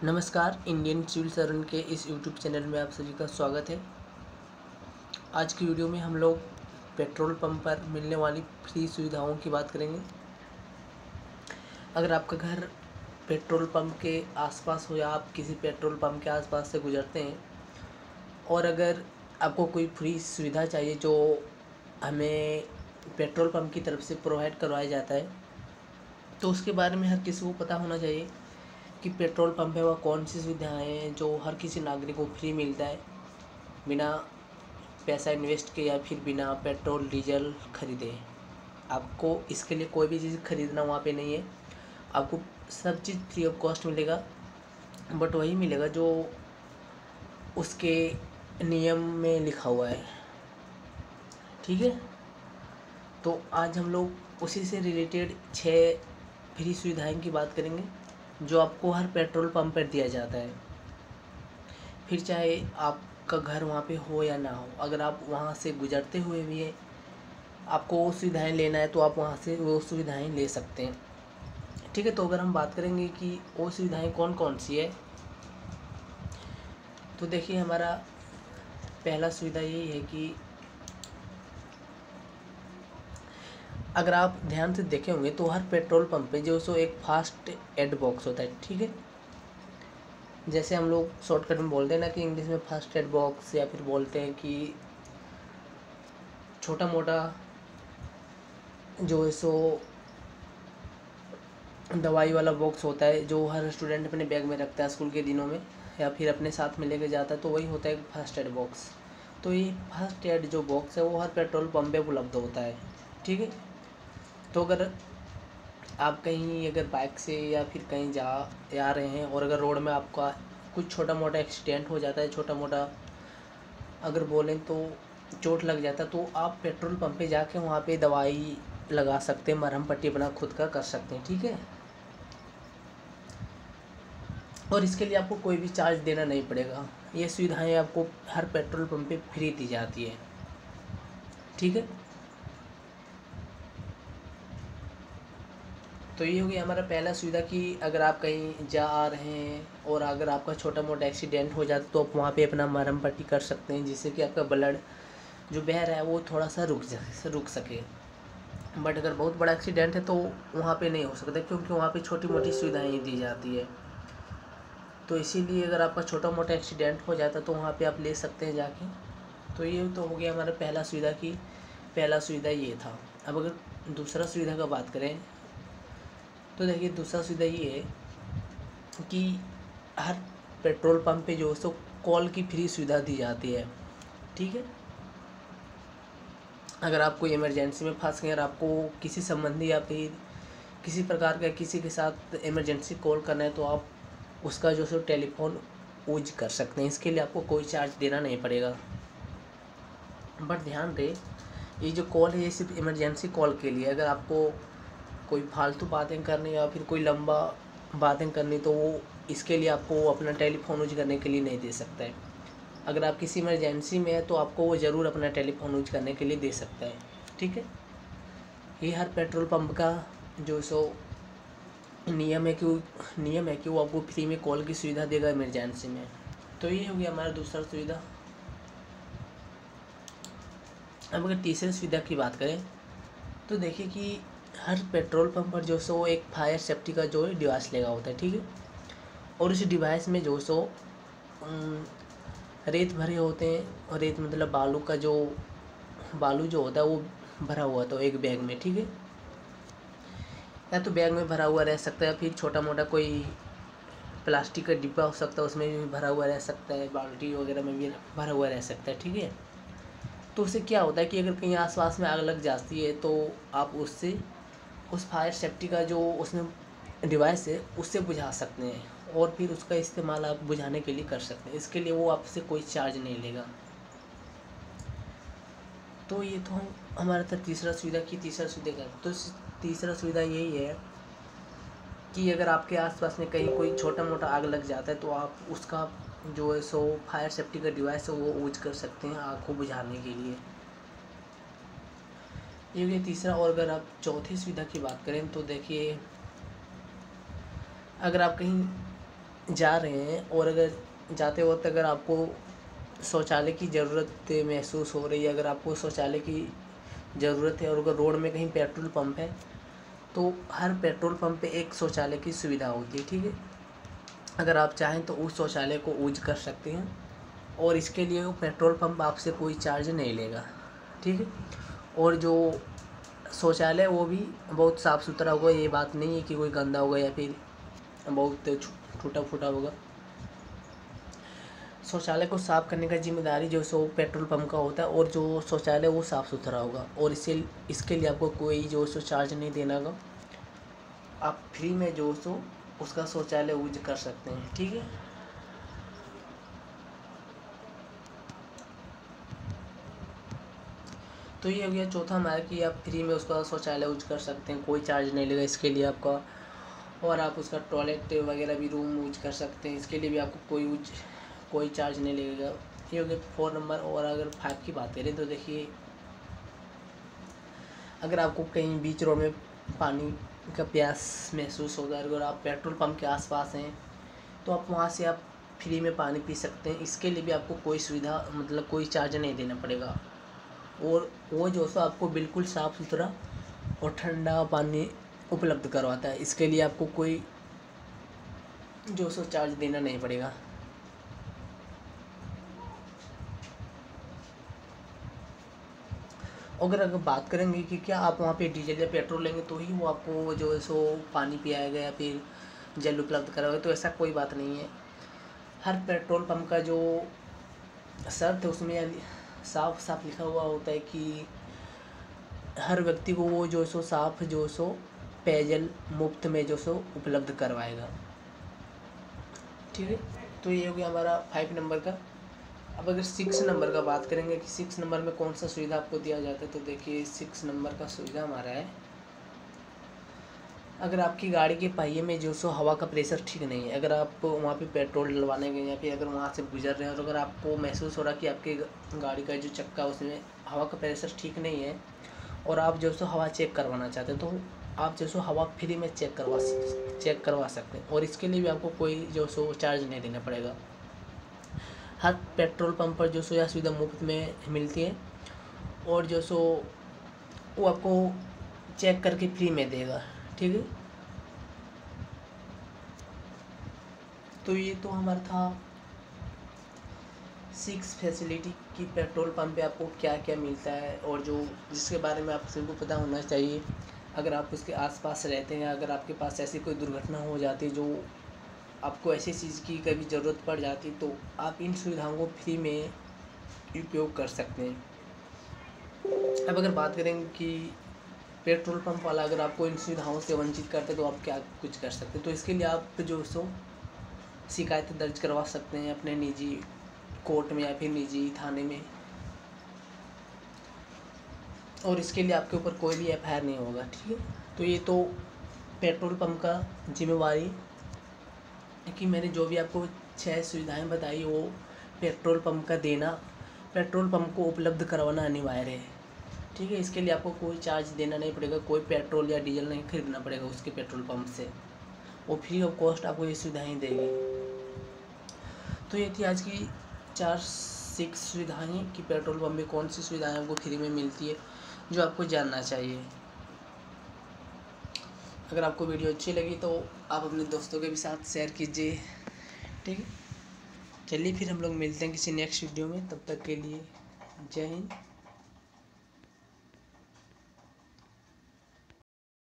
नमस्कार, Indian civil servant के इस यूट्यूब चैनल में आप सभी का स्वागत है। आज की वीडियो में हम लोग पेट्रोल पंप पर मिलने वाली फ्री सुविधाओं की बात करेंगे। अगर आपका घर पेट्रोल पंप के आसपास हो या आप किसी पेट्रोल पंप के आसपास से गुजरते हैं और अगर आपको कोई फ्री सुविधा चाहिए जो हमें पेट्रोल पंप की तरफ से प्रोवाइड करवाया जाता है, तो उसके बारे में हर किसी को पता होना चाहिए कि पेट्रोल पंप है वह कौन सी सुविधाएं हैं जो हर किसी नागरिक को फ्री मिलता है, बिना पैसा इन्वेस्ट किए या फिर बिना पेट्रोल डीजल खरीदे। आपको इसके लिए कोई भी चीज़ खरीदना वहाँ पे नहीं है, आपको सब चीज़ फ्री ऑफ कॉस्ट मिलेगा, बट वही मिलेगा जो उसके नियम में लिखा हुआ है। ठीक है, तो आज हम लोग उसी से रिलेटेड 6 फ्री सुविधाएं की बात करेंगे जो आपको हर पेट्रोल पंप पर दिया जाता है। फिर चाहे आपका घर वहाँ पे हो या ना हो, अगर आप वहाँ से गुजरते हुए भी है आपको वो सुविधाएं लेना है तो आप वहाँ से वो सुविधाएं ले सकते हैं। ठीक है, तो अगर हम बात करेंगे कि वो सुविधाएं कौन कौन सी है, तो देखिए हमारा पहला सुविधा यही है कि अगर आप ध्यान से देखे होंगे तो हर पेट्रोल पंप पे जो सो एक फास्ट एड बॉक्स होता है। ठीक है, जैसे हम लोग शॉर्टकट में बोलते हैं ना कि इंग्लिश में फर्स्ट एड बॉक्स, या फिर बोलते हैं कि छोटा मोटा जो है सो दवाई वाला बॉक्स होता है जो हर स्टूडेंट अपने बैग में रखता है स्कूल के दिनों में, या फिर अपने साथ में लेके जाता है, तो वही होता है फर्स्ट एड बॉक्स। तो ये फर्स्ट एड जो बॉक्स है वो हर पेट्रोल पंप पे उपलब्ध होता है। ठीक है, तो अगर आप कहीं अगर बाइक से या फिर कहीं जा रहे हैं और अगर रोड में आपका कुछ छोटा मोटा एक्सीडेंट हो जाता है, छोटा मोटा अगर बोलें तो चोट लग जाता है, तो आप पेट्रोल पंप पे जाके वहाँ पे दवाई लगा सकते हैं, मरहम पट्टी अपना खुद का कर सकते हैं। ठीक है, और इसके लिए आपको कोई भी चार्ज देना नहीं पड़ेगा, ये सुविधाएं आपको हर पेट्रोल पंप पे फ्री दी जाती है। ठीक है, तो ये हो गया हमारा पहला सुविधा कि अगर आप कहीं जा आ रहे हैं और अगर आपका छोटा मोटा एक्सीडेंट हो जाता तो आप वहाँ पे अपना मरहम पट्टी कर सकते हैं, जिससे कि आपका ब्लड जो बह रहा है वो थोड़ा सा रुक सके। बट अगर बहुत बड़ा एक्सीडेंट है तो वहाँ पे नहीं हो सकता, क्योंकि वहाँ पे छोटी मोटी सुविधाएं दी जाती है। तो इसीलिए अगर आपका छोटा मोटा एक्सीडेंट हो जाता तो वहाँ पे आप ले सकते हैं जाके। तो ये तो हो गया हमारा पहला सुविधा की पहला सुविधा ये था। अब अगर दूसरा सुविधा का बात करें तो देखिए दूसरा सुविधा ये है कि हर पेट्रोल पंप पे जो है सो कॉल की फ्री सुविधा दी जाती है। ठीक है, अगर आप कोई इमरजेंसी में फंस गए और आपको किसी संबंधी या फिर किसी प्रकार का किसी के साथ इमरजेंसी कॉल करना है, तो आप उसका जो सो टेलीफोन यूज कर सकते हैं। इसके लिए आपको कोई चार्ज देना नहीं पड़ेगा। बट ध्यान दें, ये जो कॉल है ये सिर्फ इमरजेंसी कॉल के लिए। अगर आपको कोई फालतू बातें करनी या फिर कोई लंबा बातें करनी तो वो इसके लिए आपको अपना टेलीफोन यूज करने के लिए नहीं दे सकता है। अगर आप किसी इमरजेंसी में है तो आपको वो ज़रूर अपना टेलीफोन यूज करने के लिए दे सकता है। ठीक है, ये हर पेट्रोल पंप का जो सो नियम है कि वो आपको फ्री में कॉल की सुविधा देगा इमरजेंसी में। तो ये हो गया हमारा दूसरा सुविधा। अब अगर तीसरी सुविधा की बात करें तो देखिए कि हर पेट्रोल पंप पर जो सो एक फायर सेफ्टी का जो डिवाइस लगा होता है। ठीक है, और उस डिवाइस में जो सो रेत भरे होते हैं, और रेत मतलब बालू जो होता है वो भरा हुआ था एक बैग में। ठीक है, या तो बैग में भरा हुआ रह सकता है, फिर छोटा मोटा कोई प्लास्टिक का डिब्बा हो सकता है उसमें भी भरा हुआ रह सकता है, बाल्टी वगैरह में भी भरा हुआ रह सकता है। ठीक है, तो उससे क्या होता है कि अगर कहीं आसपास में आग लग जाती है तो आप उससे उस फायर सेफ्टी का जो उसमें डिवाइस है उससे बुझा सकते हैं, और फिर उसका इस्तेमाल आप बुझाने के लिए कर सकते हैं। इसके लिए वो आपसे कोई चार्ज नहीं लेगा। तो ये तो हमारा था तीसरा सुविधा की तीसरा सुविधा का। तो तीसरा सुविधा यही है कि अगर आपके आसपास में कहीं कोई छोटा मोटा आग लग जाता है तो आप उसका जो है सो फायर सेफ्टी का डिवाइस है वो यूज कर सकते हैं आग को बुझाने के लिए। ये भी तीसरा। और अगर आप चौथी सुविधा की बात करें तो देखिए, अगर आप कहीं जा रहे हैं और अगर जाते वक्त अगर आपको शौचालय की ज़रूरत महसूस हो रही है, अगर आपको शौचालय की ज़रूरत है और अगर रोड में कहीं पेट्रोल पंप है तो हर पेट्रोल पंप पे एक शौचालय की सुविधा होती है। ठीक है, अगर आप चाहें तो उस शौचालय को यूज कर सकते हैं और इसके लिए वो पेट्रोल पंप आपसे कोई चार्ज नहीं लेगा। ठीक है, और जो शौचालय वो भी बहुत साफ़ सुथरा होगा, ये बात नहीं है कि कोई गंदा होगा या फिर बहुत टूटा फूटा होगा। शौचालय को साफ़ करने का जिम्मेदारी जो सो पेट्रोल पंप का होता है और जो शौचालय वो साफ़ सुथरा होगा और इसके लिए आपको कोई जो सो चार्ज नहीं देना होगा, आप फ्री में जो सो उसका शौचालय यूज कर सकते हैं। ठीक है, तो ये हो गया चौथा हमारा कि आप फ्री में उसका शौचालय यूज कर सकते हैं, कोई चार्ज नहीं लगेगा इसके लिए आपका। और आप उसका टॉयलेट वगैरह भी रूम यूज कर सकते हैं, इसके लिए भी आपको कोई चार्ज नहीं लगेगा। ये हो गया 4 नंबर। और अगर 5 की बात करें तो देखिए, अगर आपको कहीं बीच रोड में पानी का प्यास महसूस होगा, अगर आप पेट्रोल पंप के आसपास हैं तो आप वहाँ से आप फ्री में पानी पी सकते हैं। इसके लिए भी आपको कोई सुविधा मतलब कोई चार्ज नहीं देना पड़ेगा और वो जो सो आपको बिल्कुल साफ़ सुथरा और ठंडा पानी उपलब्ध करवाता है। इसके लिए आपको कोई जो सो चार्ज देना नहीं पड़ेगा। अगर बात करेंगे कि क्या आप वहाँ पे डीजल या पेट्रोल लेंगे तो ही वो आपको जो है सो पानी पिलाएगा या फिर जल उपलब्ध कराएगा, तो ऐसा कोई बात नहीं है। हर पेट्रोल पंप का जो शर्त है उसमें साफ साफ लिखा हुआ होता है कि हर व्यक्ति को वो जो सो साफ जो सो पेयजल मुफ्त में जो सो उपलब्ध करवाएगा। ठीक है, तो ये हो गया हमारा 5 नंबर का। अब अगर 6 नंबर का बात करेंगे कि 6 नंबर में कौन सा सुविधा आपको दिया जाता है, तो देखिए 6 नंबर का सुविधा हमारा है, अगर आपकी गाड़ी के पहिए में जो सो हवा का प्रेशर ठीक नहीं है, अगर आप वहाँ पे पेट्रोल डलवाने गए या फिर अगर वहाँ से गुजर रहे हैं और अगर आपको महसूस हो रहा कि आपके गाड़ी का जो चक्का उसमें हवा का प्रेशर ठीक नहीं है और आप जो सो हवा चेक करवाना चाहते हैं, तो आप जो सो हवा फ्री में चेक करवा सकते हैं और इसके लिए भी आपको कोई जो सो चार्ज नहीं देना पड़ेगा। हर पेट्रोल पंप पर जो सो यह सुविधा मुफ्त में मिलती है और जो सो वो आपको चेक करके फ्री में देगा। ठीक है, तो ये तो हमारा था 6 फैसिलिटी कि पेट्रोल पंप पे आपको क्या क्या मिलता है और जो जिसके बारे में आप सभी को पता होना चाहिए। अगर आप उसके आसपास रहते हैं, अगर आपके पास ऐसी कोई दुर्घटना हो जाती है जो आपको ऐसी चीज़ की कभी ज़रूरत पड़ जाती, तो आप इन सुविधाओं को फ्री में उपयोग कर सकते हैं। अब अगर बात करें कि पेट्रोल पंप वाला अगर आपको इन सुविधाओं से वंचित करते तो आप क्या कुछ कर सकते हैं, तो इसके लिए आप जो सो शिकायत दर्ज करवा सकते हैं अपने निजी कोर्ट में या फिर निजी थाने में, और इसके लिए आपके ऊपर कोई भी एफआईआर नहीं होगा। ठीक है, तो ये तो पेट्रोल पंप का जिम्मेवारी कि मैंने जो भी आपको 6 सुविधाएं बताई वो पेट्रोल पंप का देना, पेट्रोल पंप को उपलब्ध करवाना अनिवार्य है। ठीक है, इसके लिए आपको कोई चार्ज देना नहीं पड़ेगा, कोई पेट्रोल या डीजल नहीं खरीदना पड़ेगा उसके पेट्रोल पंप से, वो फ्री ऑफ कॉस्ट आपको ये सुविधाएं देगी। तो ये थी आज की 6 सुविधाएं कि पेट्रोल पंप में कौन सी सुविधाएं आपको फ्री में मिलती है जो आपको जानना चाहिए। अगर आपको वीडियो अच्छी लगी तो आप अपने दोस्तों के भी साथ शेयर कीजिए। ठीक है, चलिए फिर हम लोग मिलते हैं किसी नेक्स्ट वीडियो में, तब तक के लिए जय हिंद।